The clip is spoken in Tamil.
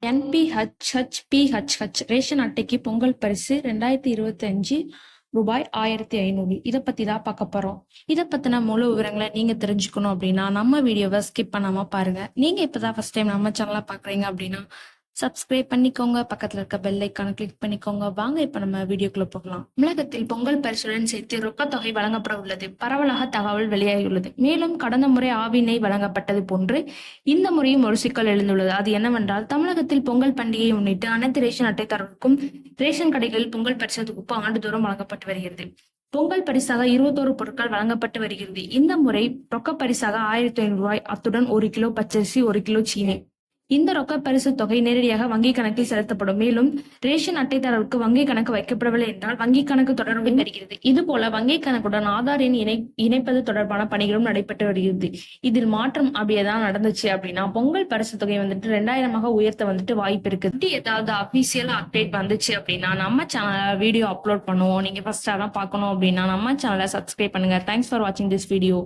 NPHHPHH ரேஷன் அட்டைக்கு பொங்கல் பரிசு 2025 ரூபாய் 1500. இதை பத்தி தான் பார்க்க போறோம். இதை பத்தின முழு விவரங்களை நீங்க தெரிஞ்சுக்கணும் அப்படின்னா நம்ம வீடியோவை ஸ்கிப் பண்ணாம பாருங்க. நீங்க இப்பதான் ஃபர்ஸ்ட் டைம் நம்ம சேனலை பாக்குறீங்க அப்படின்னா சப்ஸ்கிரைப் பண்ணிக்கோங்க, பக்கத்துல இருக்க பெல் ஐக்கான கிளிக் பண்ணிக்கோங்க. வாங்க இப்ப நம்ம வீடியோக்குள்ள போகலாம். தமிழகத்தில் பொங்கல் பரிசுடன் சேர்த்து ரொக்கத்தொகை வழங்கப்பட உள்ளது. பரவலாக தகவல் வெளியாகியுள்ளது. மேலும் கடந்த முறை ஆவினை வழங்கப்பட்டது போன்று இந்த முறையும் ஒரு சிக்கல் எழுந்துள்ளது. அது என்னவென்றால், தமிழகத்தில் பொங்கல் பண்டிகையை முன்னிட்டு அனைத்து ரேஷன் அட்டைதாரருக்கும் ரேஷன் கடைகளில் பொங்கல் பரிசு தொகுப்பு ஆண்டுதோறும் வழங்கப்பட்டு வருகிறது. பொங்கல் பரிசாக 21 பொருட்கள் வழங்கப்பட்டு வருகிறது. இந்த முறை ரொக்க பரிசாக 1500 ரூபாய், அத்துடன் 1 கிலோ பச்சரிசி, 1 கிலோ சீனி. இந்த ரொக்க பரிசு தொகை நேரடியாக வங்கி கணக்கில் செலுத்தப்படும். மேலும் ரேஷன் அட்டைதாரருக்கு வங்கி கணக்கு வைக்கப்படவில்லை என்றால் வங்கி கணக்கு தொடர்பு பெறுகிறது. இது போல வங்கி கணக்குடன் ஆதார் எண் இணைப்பது தொடர்பான பணிகளும் நடைபெற்று வருகிறது. இதில் மாற்றம் அப்படியேதான் நடந்துச்சு அப்படின்னா பொங்கல் பரிசு தொகை 2000 உயர்த்த வாய்ப்பு இருக்கு. ஏதாவது அபிஷியல் அப்டேட் வந்துச்சு அப்படின்னா நம்ம சேனல்ல வீடியோ அப்லோட் பண்ணுவோம். நீங்க ஃபர்ஸ்ட் அதான் பார்க்கணும் அப்படின்னா நம்ம சேனலை சப்ஸ்கிரைப் பண்ணுங்க. தேங்க்ஸ் ஃபார் வாட்சிங் திஸ் வீடியோ.